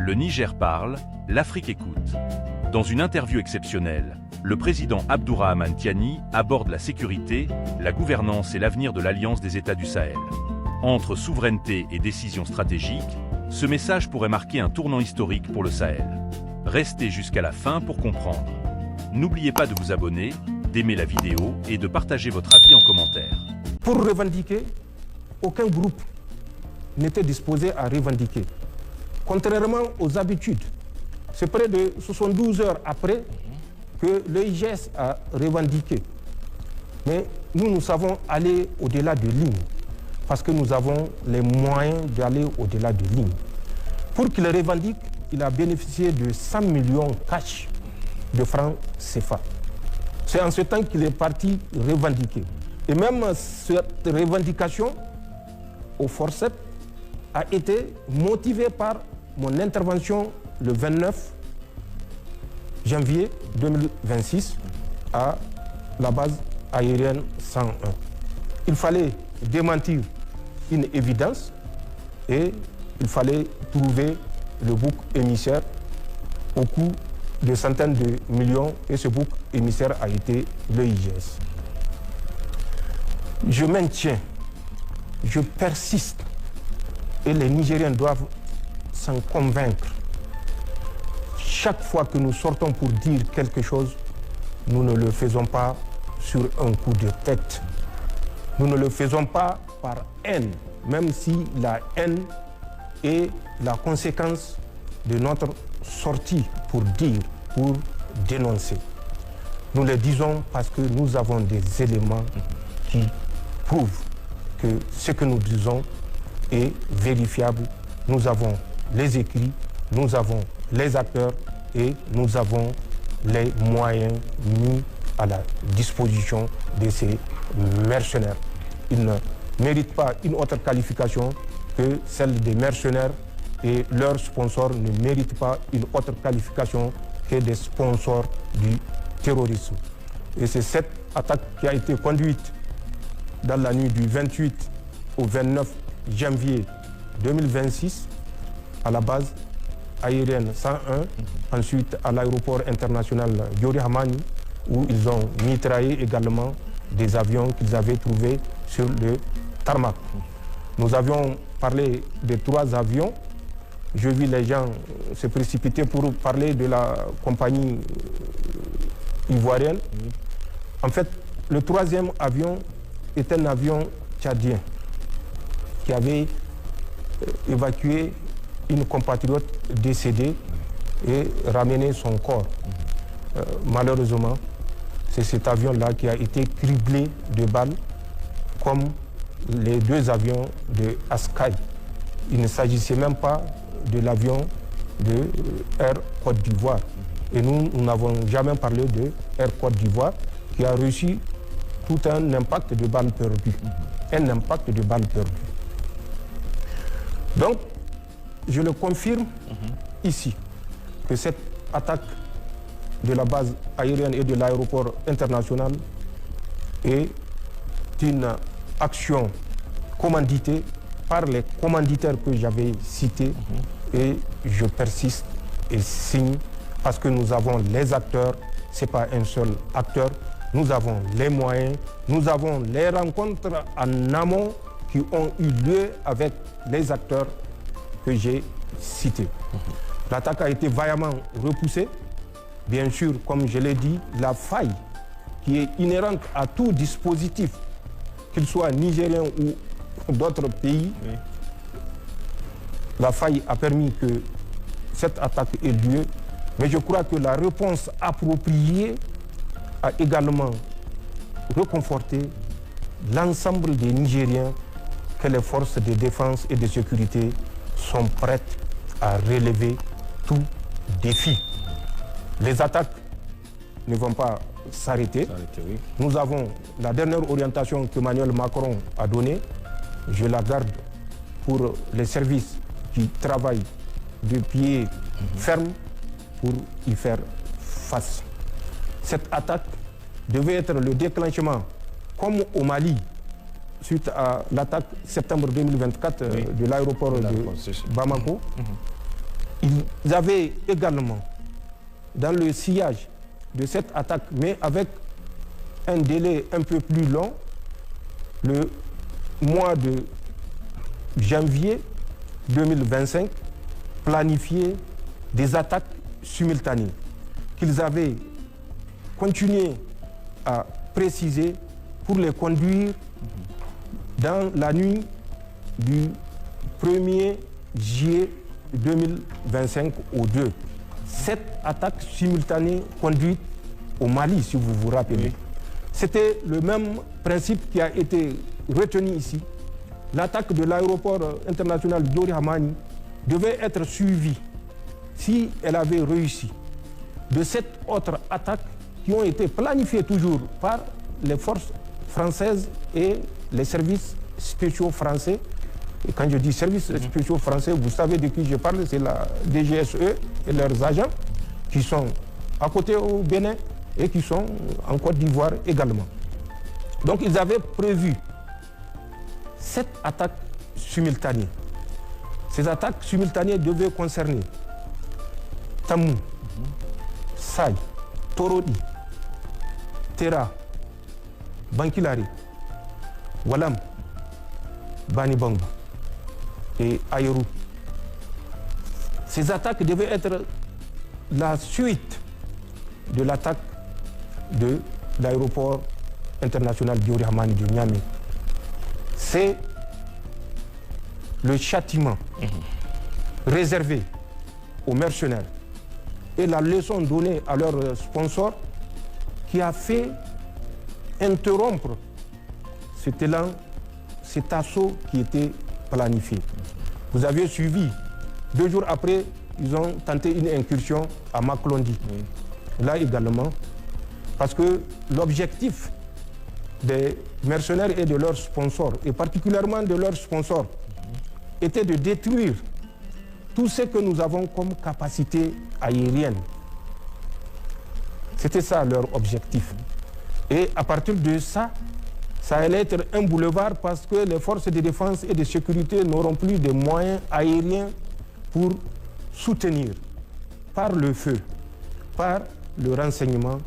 Le Niger parle, l'Afrique écoute. Dans une interview exceptionnelle, le président Abdourahmane Tiani aborde la sécurité, la gouvernance et l'avenir de l'Alliance des États du Sahel. Entre souveraineté et décisions stratégiques, ce message pourrait marquer un tournant historique pour le Sahel. Restez jusqu'à la fin pour comprendre. N'oubliez pas de vous abonner, d'aimer la vidéo et de partager votre avis en commentaire. Pour revendiquer, aucun groupe n'était disposé à revendiquer. Contrairement aux habitudes, c'est près de 72 heures après que l'EIGS a revendiqué. Mais nous savons aller au-delà de lignes, parce que nous avons les moyens d'aller au-delà de lignes. Pour qu'il revendique, il a bénéficié de 100 millions cash de francs CFA. C'est en ce temps qu'il est parti revendiquer. Et même cette revendication au forceps a été motivée par mon intervention le 29 janvier 2026 à la base aérienne 101. Il fallait démentir une évidence et il fallait trouver le bouc émissaire au coût de centaines de millions et ce bouc émissaire a été l'EIGS. Je maintiens, je persiste et les Nigériens doivent s'en convaincre. Chaque fois que nous sortons pour dire quelque chose, nous ne le faisons pas sur un coup de tête. Nous ne le faisons pas par haine, même si la haine est la conséquence de notre sortie pour dire, pour dénoncer. Nous le disons parce que nous avons des éléments qui prouvent que ce que nous disons est vérifiable. Nous avons les écrits, nous avons les acteurs et nous avons les moyens mis à la disposition de ces mercenaires. Ils ne méritent pas une autre qualification que celle des mercenaires et leurs sponsors ne méritent pas une autre qualification que des sponsors du terrorisme. Et c'est cette attaque qui a été conduite dans la nuit du 28 au 29 janvier 2026 à la base aérienne 101, ensuite à l'aéroport international Yori Hamani, où ils ont mitraillé également des avions qu'ils avaient trouvés sur le tarmac. Nous avions parlé de 3 avions. Je vis les gens se précipiter pour parler de la compagnie ivoirienne. En fait, le 3e avion est un avion tchadien qui avait évacué une compatriote décédée et ramené son corps. Malheureusement, c'est cet avion-là qui a été criblé de balles comme les 2 avions de Askai. Il ne s'agissait même pas de l'avion de Air Côte d'Ivoire. Et nous n'avons jamais parlé de Air Côte d'Ivoire qui a reçu tout un impact de balles perdues. Un impact de balles perdues. Donc, je le confirme ici, que cette attaque de la base aérienne et de l'aéroport international est une action commanditée par les commanditaires que j'avais cités et je persiste et signe parce que nous avons les acteurs, ce n'est pas un seul acteur, nous avons les moyens, nous avons les rencontres en amont qui ont eu lieu avec les acteurs que j'ai cités. L'attaque a été vaillamment repoussée. Bien sûr, comme je l'ai dit, la faille qui est inhérente à tout dispositif, qu'il soit nigérien ou d'autres pays, la faille a permis que cette attaque ait lieu. Mais je crois que la réponse appropriée a également réconforté l'ensemble des Nigériens que les forces de défense et de sécurité sont prêtes à relever tout défi. Les attaques ne vont pas s'arrêter. Oui. Nous avons la dernière orientation qu'Emmanuel Macron a donnée. Je la garde pour les services qui travaillent de pied ferme pour y faire face. Cette attaque devait être le déclenchement, comme au Mali, suite à l'attaque septembre 2024 de l'aéroport de Bamako. Ils avaient également, dans le sillage de cette attaque, mais avec un délai un peu plus long, le mois de janvier 2025, planifié des attaques simultanées qu'ils avaient continué à préciser pour les conduire dans la nuit du 1er juillet 2025 au 2. Cette attaque simultanée conduite au Mali, si vous vous rappelez. Oui. C'était le même principe qui a été retenu ici. L'attaque de l'aéroport international Diori Hamani devait être suivie, si elle avait réussi, de cette autre attaque qui ont été planifiées toujours par les forces françaises et les services spéciaux français. Et quand je dis services spéciaux français, vous savez de qui je parle, c'est la DGSE et leurs agents qui sont à côté au Bénin et qui sont en Côte d'Ivoire également. Donc ils avaient prévu cette attaque simultanée. Ces attaques simultanées devaient concerner Tamou, Saï, Torodi, Tera, Bankilari, Walam, Bani Bangou et Ayoru. Ces attaques devaient être la suite de l'attaque de l'aéroport international Diori Hamani de Niamey. C'est le châtiment réservé aux mercenaires et la leçon donnée à leurs sponsors qui a fait interrompre cet élan, cet assaut qui était planifié. Vous avez suivi, 2 jours après, ils ont tenté une incursion à Maklondi. Oui. Là également, parce que l'objectif des mercenaires et de leurs sponsors, et particulièrement de leurs sponsors, était de détruire tout ce que nous avons comme capacité aérienne. C'était ça leur objectif. Et à partir de ça, ça allait être un boulevard parce que les forces de défense et de sécurité n'auront plus de moyens aériens pour soutenir par le feu, par le renseignement,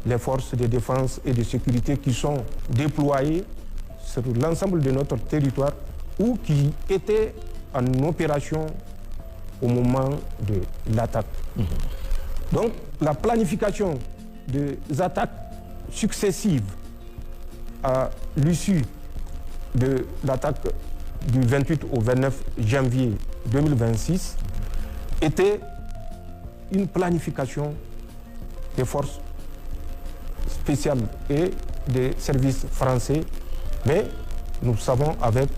les forces de défense et de sécurité qui sont déployées sur l'ensemble de notre territoire ou qui étaient en opération au moment de l'attaque. Donc la planification des attaques successives à l'issue de l'attaque du 28 au 29 janvier 2026 était une planification des forces spéciales et des services français, mais nous savons avec,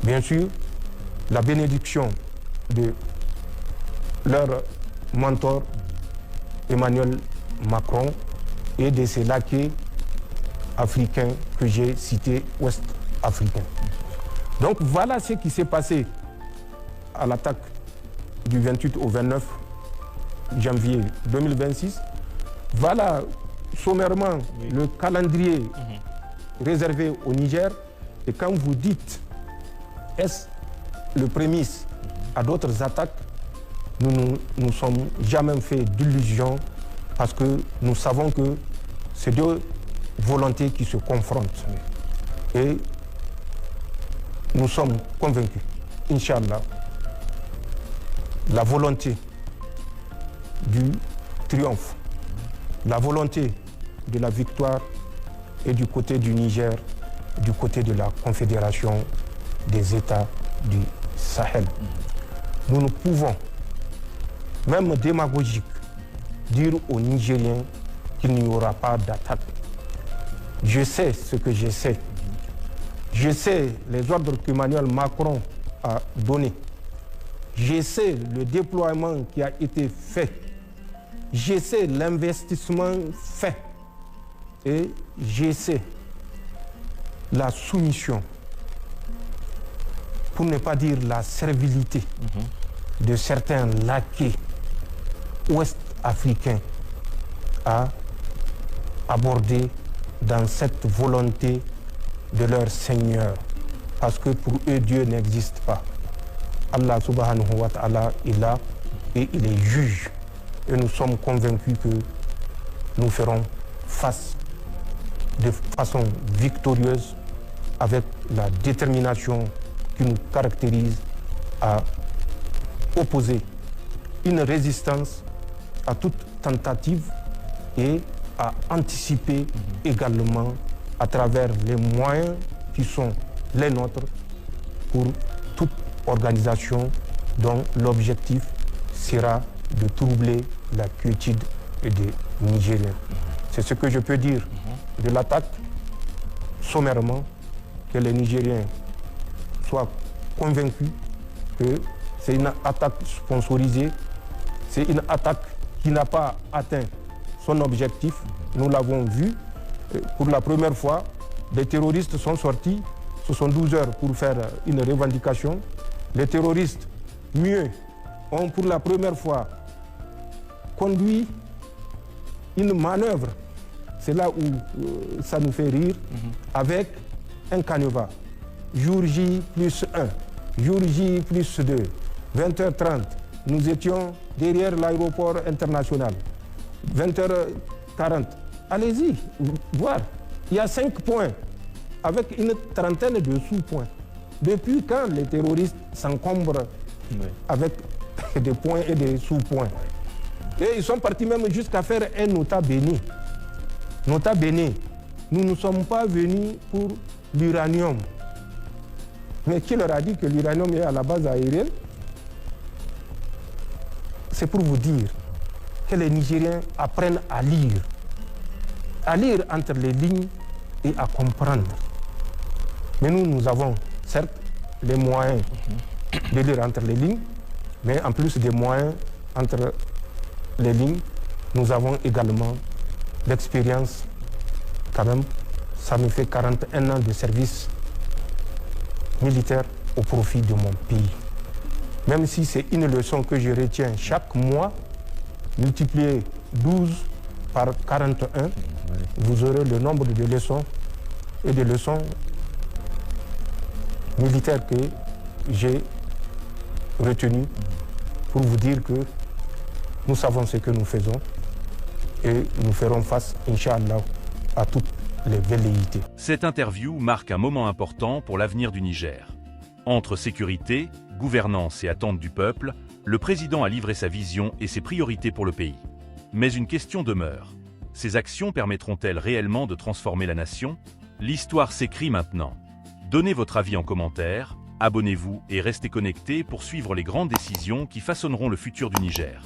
bien sûr, la bénédiction de leur mentor Emmanuel Macron et de ses laquais africains que j'ai cités, ouest-africains. Donc voilà ce qui s'est passé à l'attaque du 28 au 29 janvier 2026. Voilà sommairement le calendrier réservé au Niger. Et quand vous dites est-ce le prémisse à d'autres attaques, nous ne sommes jamais fait d'illusions parce que nous savons que c'est deux volontés qui se confrontent. Et nous sommes convaincus, Inch'Allah, la volonté du triomphe, la volonté de la victoire est du côté du Niger, du côté de la Confédération des États du Sahel. Nous ne pouvons, même démagogique, dire aux Nigériens qu'il n'y aura pas d'attaque. Je sais ce que je sais. Je sais les ordres qu'Emmanuel Macron a donnés. Je sais le déploiement qui a été fait. Je sais l'investissement fait. Et je sais la soumission, pour ne pas dire la servilité de certains laquais ouest-africains à aborder dans cette volonté de leur Seigneur. Parce que pour eux, Dieu n'existe pas. Allah subhanahu wa ta'ala est là et il est juge. Et nous sommes convaincus que nous ferons face de façon victorieuse avec la détermination qui nous caractérise à opposer une résistance à toute tentative et à anticiper également à travers les moyens qui sont les nôtres pour toute organisation dont l'objectif sera de troubler la quiétude des Nigériens. C'est ce que je peux dire de l'attaque, sommairement, que les Nigériens soient convaincus que c'est une attaque sponsorisée, c'est une attaque qui n'a pas atteint son objectif. Nous l'avons vu, pour la première fois, des terroristes sont sortis 72 heures pour faire une revendication. Les terroristes, mieux, ont pour la première fois conduit une manœuvre. C'est là où ça nous fait rire, avec un canevas. Jour J plus 1, jour J plus 2, 20h30, nous étions derrière l'aéroport international. 20h40, allez-y, voir. Il y a 5 points, avec une trentaine de sous-points. Depuis quand les terroristes s'encombrent avec des points et des sous-points? Et ils sont partis même jusqu'à faire un nota bene. Nota bene, nous ne sommes pas venus pour l'uranium. Mais qui leur a dit que l'uranium est à la base aérienne? C'est pour vous dire que les Nigériens apprennent à lire entre les lignes et à comprendre. Mais nous avons certes les moyens de lire entre les lignes, mais en plus des moyens entre les lignes, nous avons également l'expérience, quand même, ça me fait 41 ans de service militaire au profit de mon pays. Même si c'est une leçon que je retiens chaque mois, multiplié 12 par 41, vous aurez le nombre de leçons et de leçons militaires que j'ai retenues pour vous dire que nous savons ce que nous faisons et nous ferons face, Inch'Allah, à toutes les velléités. Cette interview marque un moment important pour l'avenir du Niger. Entre sécurité, gouvernance et attente du peuple, le président a livré sa vision et ses priorités pour le pays. Mais une question demeure. Ces actions permettront-elles réellement de transformer la nation? L'histoire s'écrit maintenant. Donnez votre avis en commentaire, abonnez-vous et restez connectés pour suivre les grandes décisions qui façonneront le futur du Niger.